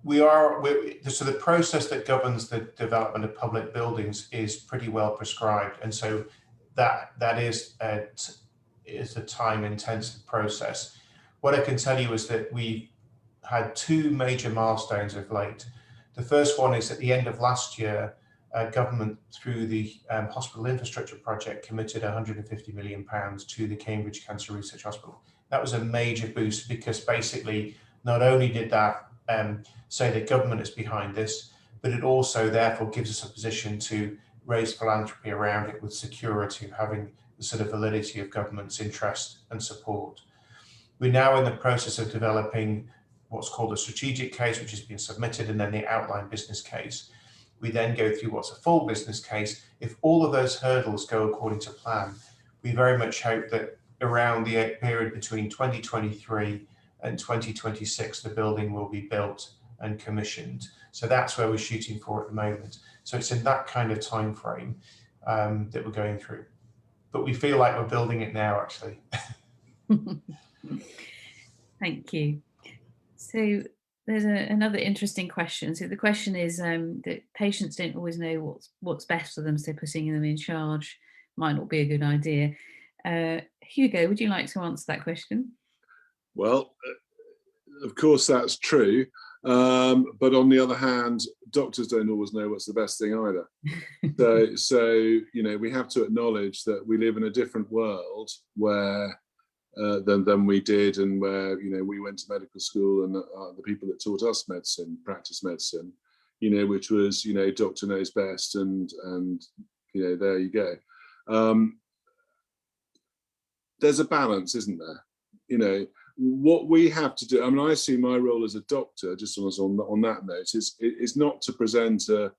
so the process that governs the development of public buildings is pretty well prescribed, and so that is a time-intensive process. What I can tell you is that we had two major milestones of late. The first one is at the end of last year, government, through the Hospital Infrastructure Project, committed £150 million to the Cambridge Cancer Research Hospital. That was a major boost, because basically not only did that say that government is behind this, but it also therefore gives us a position to raise philanthropy around it with security of having the sort of validity of government's interest and support. We're now in the process of developing what's called a strategic case, which has been submitted, and then the outline business case. We then go through what's a full business case. If all of those hurdles go according to plan, we very much hope that around the period between 2023 and 2026, the building will be built and commissioned. So that's where we're shooting for at the moment. So it's in that kind of time frame that we're going through. But we feel like we're building it now, actually. Thank you. So there's another interesting question. So the question is that patients don't always know what's best for them, so putting them in charge might not be a good idea. Hugo, would you like to answer that question? Well, of course that's true, but on the other hand, doctors don't always know what's the best thing either. So you know, we have to acknowledge that we live in a different world where than we did, and where, you know, we went to medical school, and the people that taught us medicine, practice medicine, you know, which was, you know, doctor knows best, and you know, there you go. There's a balance, isn't there? You know, what we have to do, I mean, I see my role as a doctor, just on that note, is not to present a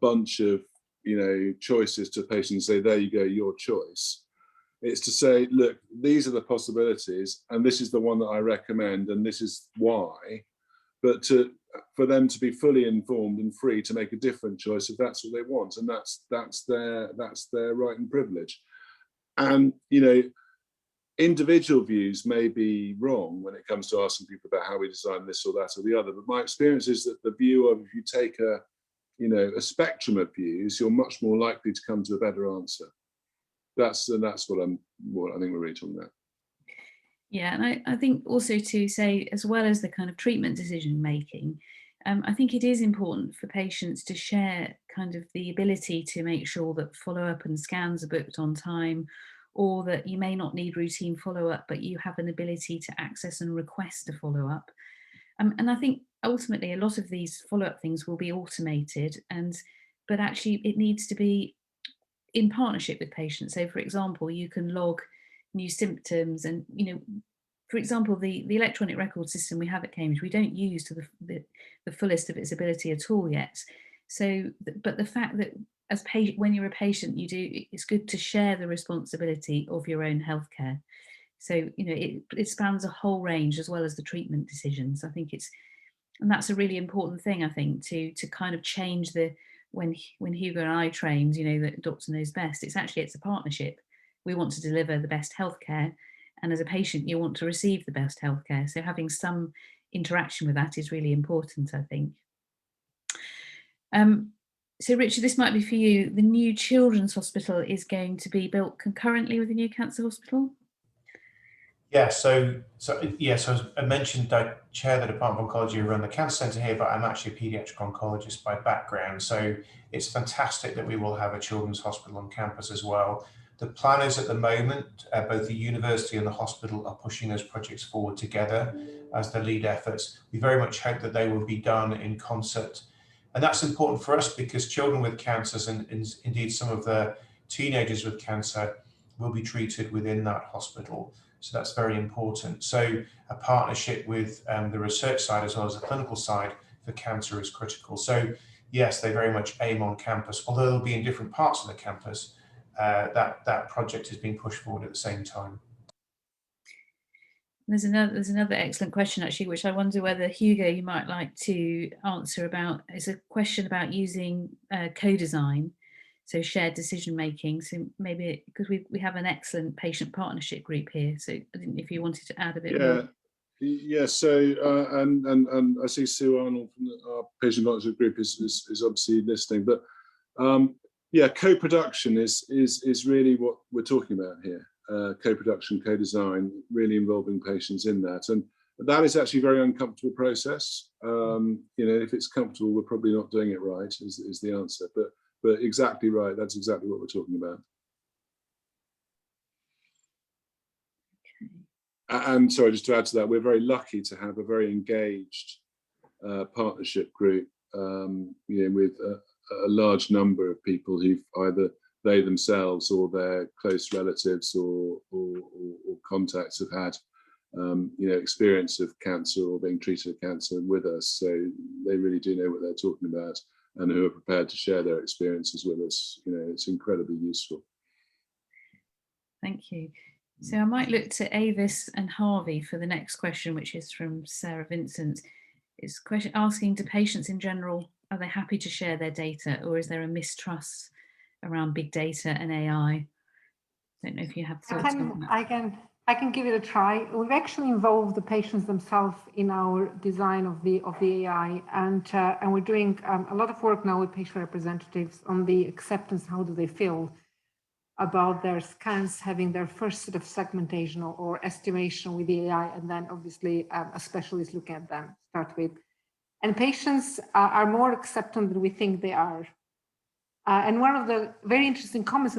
bunch of, you know, choices to a patient and say, there you go, your choice. It's to say, look, these are the possibilities, and this is the one that I recommend, and this is why. But for them to be fully informed and free to make a different choice if that's what they want, and that's their right and privilege. And, you know, individual views may be wrong when it comes to asking people about how we design this or that or the other, but my experience is that the view of, if you take a spectrum of views, you're much more likely to come to a better answer. That's what I think we're really talking about. Yeah, and I think also to say, as well as the kind of treatment decision making, I think it is important for patients to share kind of the ability to make sure that follow-up and scans are booked on time, or that you may not need routine follow-up, but you have an ability to access and request a follow-up. And I think ultimately a lot of these follow-up things will be automated, but actually it needs to be in partnership with patients. So for example, you can log new symptoms, and, you know, for example, the electronic record system we have at Cambridge, we don't use to the fullest of its ability at all yet. So, but the fact that when you're a patient, it's good to share the responsibility of your own healthcare. So, you know, it spans a whole range as well as the treatment decisions. I think and that's a really important thing, I think, to kind of change when Hugo and I trained, you know, that doctor knows best, it's a partnership. We want to deliver the best healthcare, and as a patient, you want to receive the best healthcare. So having some interaction with that is really important, I think. So Richard, this might be for you. The new Children's Hospital is going to be built concurrently with the new Cancer Hospital? Yeah, so as I mentioned, I chair the Department of Oncology around the Cancer Centre here, but I'm actually a paediatric oncologist by background. So it's fantastic that we will have a children's hospital on campus as well. The plan is, at the moment, both the university and the hospital are pushing those projects forward together as the lead efforts. We very much hope that they will be done in concert. And that's important for us because children with cancers, and indeed some of the teenagers with cancer, will be treated within that hospital. So that's very important. So a partnership with the research side as well as the clinical side for cancer is critical. So yes, they very much aim on campus, although they'll be in different parts of the campus. That project is being pushed forward at the same time. There's another excellent question, actually, which I wonder whether, Hugo, you might like to answer about. It's a question about using co-design, so shared decision making. So maybe, because we have an excellent patient partnership group here, so I didn't know if you wanted to add a bit more. Yeah, so and I see Sue Arnold from our patient partnership group is obviously listening, but yeah, co-production is really what we're talking about here. Co-production, co-design, really involving patients in that, and that is actually a very uncomfortable process. You know, if it's comfortable, we're probably not doing it right, is the answer. But exactly right. That's exactly what we're talking about. And sorry, just to add to that, we're very lucky to have a very engaged partnership group, you know, with a large number of people who've either they themselves or their close relatives or contacts have had, you know, experience of cancer or being treated with cancer with us. So they really do know what they're talking about, and who are prepared to share their experiences with us. You know, it's incredibly useful. Thank you. So I might look to Avis and Harvey for the next question, which is from Sarah Vincent. It's a question asking, do patients in general, are they happy to share their data, or is there a mistrust around big data and AI? I don't know if you have thoughts on that. I can give it a try. We've actually involved the patients themselves in our design of the AI, and we're doing a lot of work now with patient representatives on the acceptance. How do they feel? about their scans having their first sort of segmentation or estimation with the AI, and then obviously a specialist looking at them start with. And patients are more accepting than we think they are. And one of the very interesting comments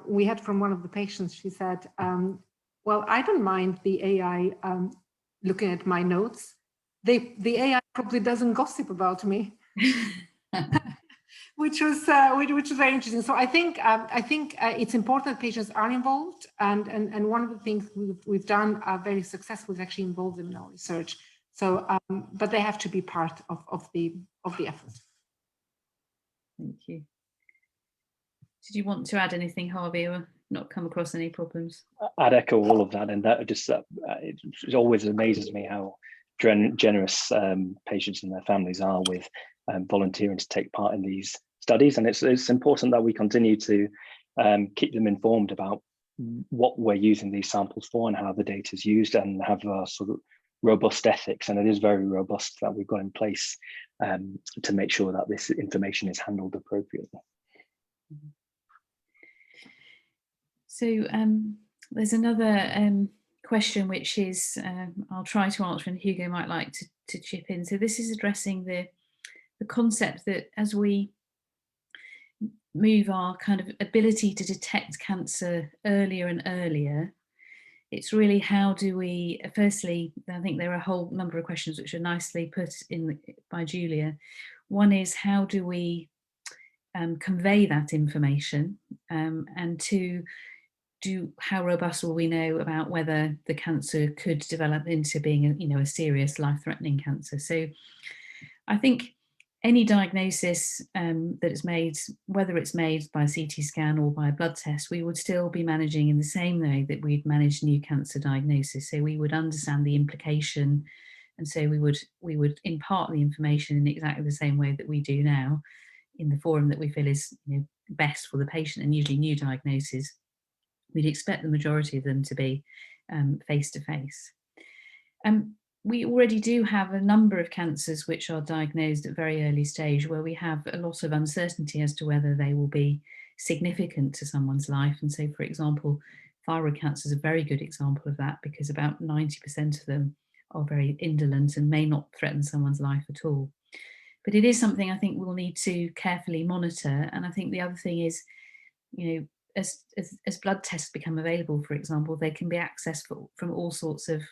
we had from one of the patients, she said, well, I don't mind the AI looking at my notes. The AI probably doesn't gossip about me. which was very interesting. So I think it's important that patients are involved, and one of the things we've done very successfully is actually involve them in our research. So, but they have to be part of the effort. Thank you. Did you want to add anything, Harvey, or not come across any problems? I'd echo all of that, and that just it always amazes me how generous patients and their families are with volunteering to take part in these studies. And it's important that we continue to keep them informed about what we're using these samples for and how the data is used, and have a sort of robust ethics. And it is very robust that we've got in place to make sure that this information is handled appropriately. So there's another question, which is, I'll try to answer, and Hugo might like to chip in. So this is addressing the concept that as we move our kind of ability to detect cancer earlier and earlier, it's really how do we, firstly, I think there are a whole number of questions which are nicely put in by Julia. One is, how do we convey that information, and two, how robust will we know about whether the cancer could develop into being a serious life-threatening cancer? So I think any diagnosis that is made, whether it's made by a CT scan or by a blood test, we would still be managing in the same way that we'd manage new cancer diagnosis. So we would understand the implication, and so we would impart the information in exactly the same way that we do now, in the forum that we feel is best for the patient. And usually new diagnoses, we'd expect the majority of them to be face-to-face. We already do have a number of cancers which are diagnosed at very early stage, where we have a lot of uncertainty as to whether they will be significant to someone's life. And so, for example, thyroid cancer is a very good example of that, because about 90% of them are very indolent and may not threaten someone's life at all. But it is something I think we'll need to carefully monitor. And I think the other thing is, as blood tests become available, for example, they can be accessed from all sorts of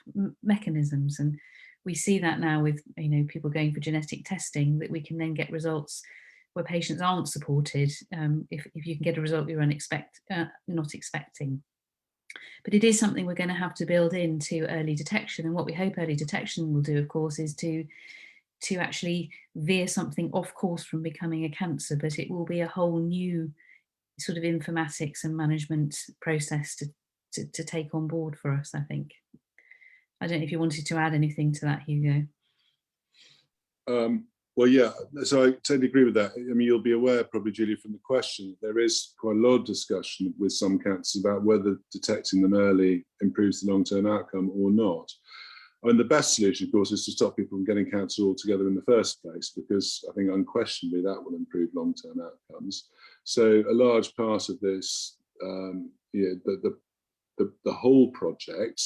mechanisms. And we see that now with people going for genetic testing, that we can then get results where patients aren't supported if you can get a result you're not expecting. But it is something we're going to have to build into early detection. And what we hope early detection will do, of course, is to actually veer something off course from becoming a cancer. But it will be a whole new sort of informatics and management process to take on board for us, I think. I don't know if you wanted to add anything to that, Hugo. Well, yeah, so I totally agree with that. I mean, you'll be aware probably, Julie, from the question, there is quite a lot of discussion with some cancers about whether detecting them early improves the long-term outcome or not. I mean, the best solution, of course, is to stop people from getting cancer altogether in the first place, because I think unquestionably that will improve long-term outcomes. So a large part of this, the whole project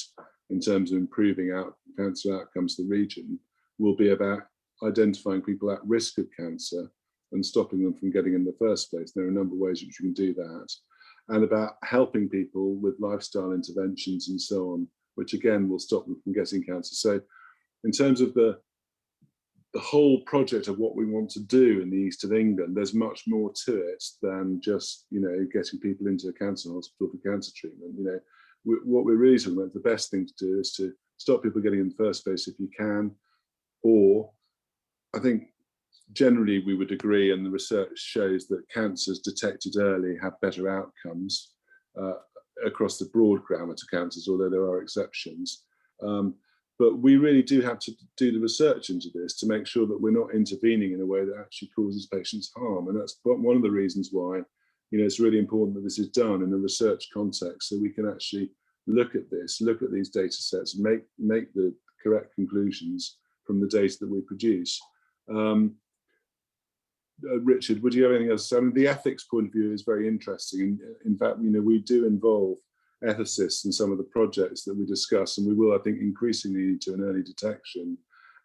in terms of improving cancer outcomes in the region will be about identifying people at risk of cancer and stopping them from getting in the first place. There are a number of ways in which you can do that, and about helping people with lifestyle interventions and so on, which again will stop them from getting cancer. So in terms of the whole project of what we want to do in the east of England, there's much more to it than just getting people into a cancer hospital for cancer treatment. What we're really talking about, the best thing to do is to stop people getting in the first place if you can, or I think generally we would agree, and the research shows that cancers detected early have better outcomes across the broad gamut of cancers, although there are exceptions. But we really do have to do the research into this to make sure that we're not intervening in a way that actually causes patients harm. And that's one of the reasons why it's really important that this is done in a research context, so we can actually look at these data sets and make the correct conclusions from the data that we produce. Richard, would you have anything else to say? I mean, the ethics point of view is very interesting. In fact, we do involve ethicists in some of the projects that we discuss, and we will, I think, increasingly need to, in early detection,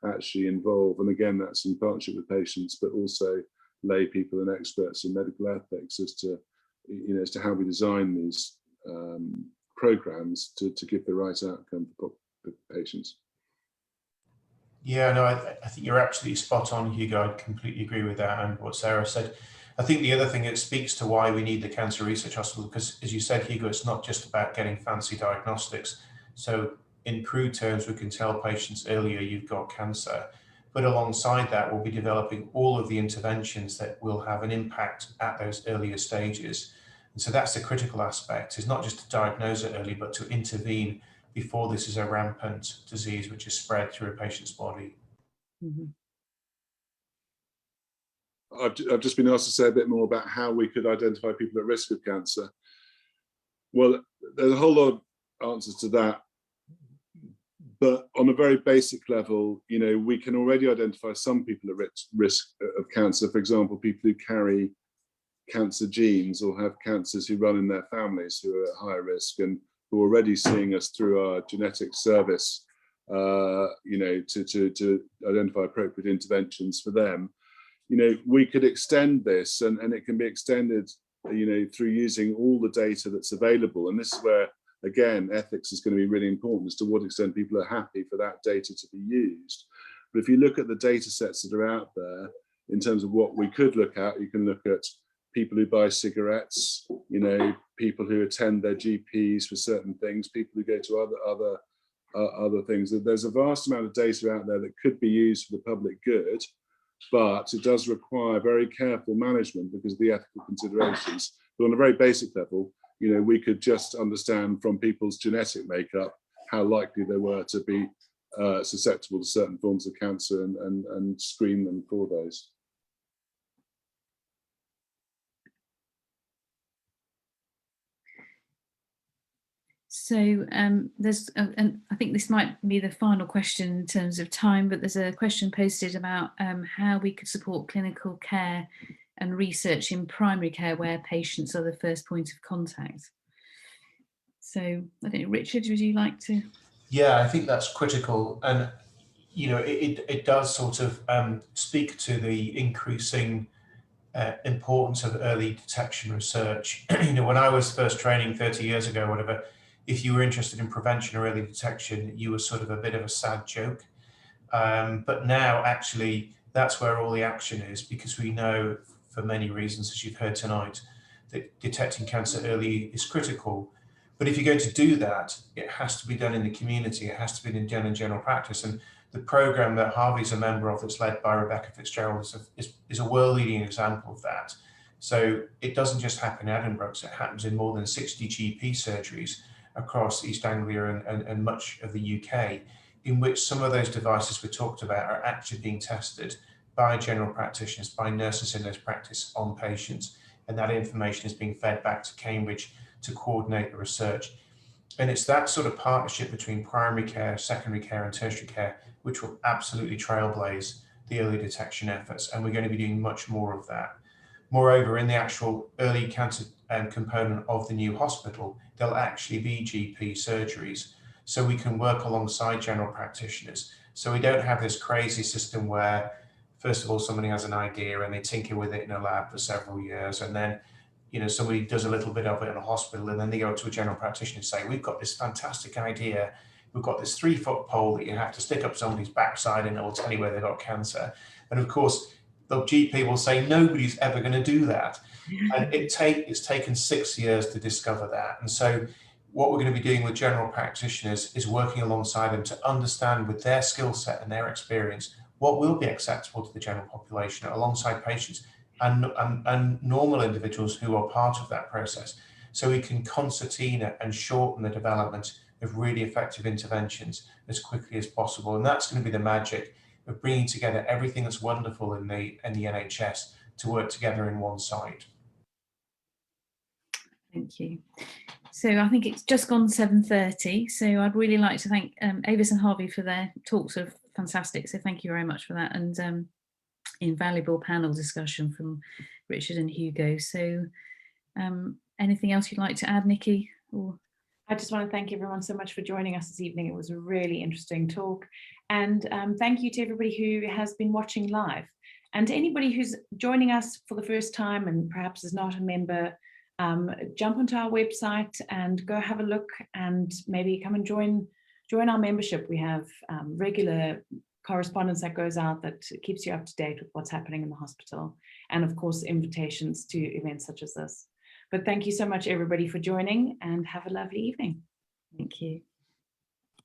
actually involve, and again, that's in partnership with patients, but also lay people and experts in medical ethics as to, as to how we design these programs to give the right outcome for patients. Yeah, no, I think you're absolutely spot on, Hugo. I completely agree with that and what Sarah said. I think the other thing, it speaks to why we need the Cancer Research Hospital, because as you said, Hugo, it's not just about getting fancy diagnostics. So in crude terms, we can tell patients earlier you've got cancer, but alongside that, we'll be developing all of the interventions that will have an impact at those earlier stages. And so that's the critical aspect, is not just to diagnose it early, but to intervene before this is a rampant disease which is spread through a patient's body. Mm-hmm. I've just been asked to say a bit more about how we could identify people at risk of cancer. Well, there's a whole lot of answers to that, but on a very basic level, we can already identify some people at risk of cancer. For example, people who carry cancer genes or have cancers who run in their families who are at higher risk and who are already seeing us through our genetic service, to identify appropriate interventions for them. We could extend this, and it can be extended, through using all the data that's available. And this is where, again, ethics is going to be really important as to what extent people are happy for that data to be used. But if you look at the data sets that are out there, in terms of what we could look at, you can look at people who buy cigarettes, people who attend their GPs for certain things, people who go to other things. There's a vast amount of data out there that could be used for the public good, but it does require very careful management because of the ethical considerations. But on a very basic level, we could just understand from people's genetic makeup how likely they were to be susceptible to certain forms of cancer and screen them for those. So there's, and I think this might be the final question in terms of time, but there's a question posted about how we could support clinical care and research in primary care where patients are the first point of contact. So I don't know, Richard, would you like to? Yeah, I think that's critical. And, it does sort of speak to the increasing importance of early detection research. When I was first training 30 years ago, whatever, if you were interested in prevention or early detection, you were sort of a bit of a sad joke. But now, actually, that's where all the action is, because we know, for many reasons, as you've heard tonight, that detecting cancer early is critical. But if you're going to do that, it has to be done in the community. It has to be done in general practice. And the program that Harvey's a member of, that's led by Rebecca Fitzgerald, is a world-leading example of that. So it doesn't just happen in Addenbrooke, it happens in more than 60 GP surgeries across East Anglia and much of the UK, in which some of those devices we talked about are actually being tested by general practitioners, by nurses in those practice on patients. And that information is being fed back to Cambridge to coordinate the research. And it's that sort of partnership between primary care, secondary care and tertiary care which will absolutely trailblaze the early detection efforts, and we're going to be doing much more of that. Moreover, in the actual early cancer component of the new hospital, there'll actually be GP surgeries, so we can work alongside general practitioners. So we don't have this crazy system where, first of all, somebody has an idea and they tinker with it in a lab for several years, and then somebody does a little bit of it in a hospital, and then they go to a general practitioner and say, we've got this fantastic idea. We've got this 3-foot pole that you have to stick up somebody's backside and it will tell you where they've got cancer. And of course, the GP will say, nobody's ever going to do that. And it's taken 6 years to discover that. And so what we're going to be doing with general practitioners is working alongside them to understand, with their skill set and their experience, what will be acceptable to the general population alongside patients and normal individuals who are part of that process. So we can concertina and shorten the development of really effective interventions as quickly as possible. And that's going to be the magic of bringing together everything that's wonderful in the NHS to work together in one site. Thank you. So I think it's just gone 7:30. So I'd really like to thank Evis and Harvey for their talks, are fantastic. So thank you very much for that. And invaluable panel discussion from Richard and Hugo. So anything else you'd like to add, Nikki? Or I just want to thank everyone so much for joining us this evening. It was a really interesting talk. And thank you to everybody who has been watching live. And to anybody who's joining us for the first time and perhaps is not a member, jump onto our website and go have a look and maybe come and join our membership. We have regular correspondence that goes out that keeps you up to date with what's happening in the hospital. And of course, invitations to events such as this. But thank you so much, everybody, for joining, and have a lovely evening. thank you.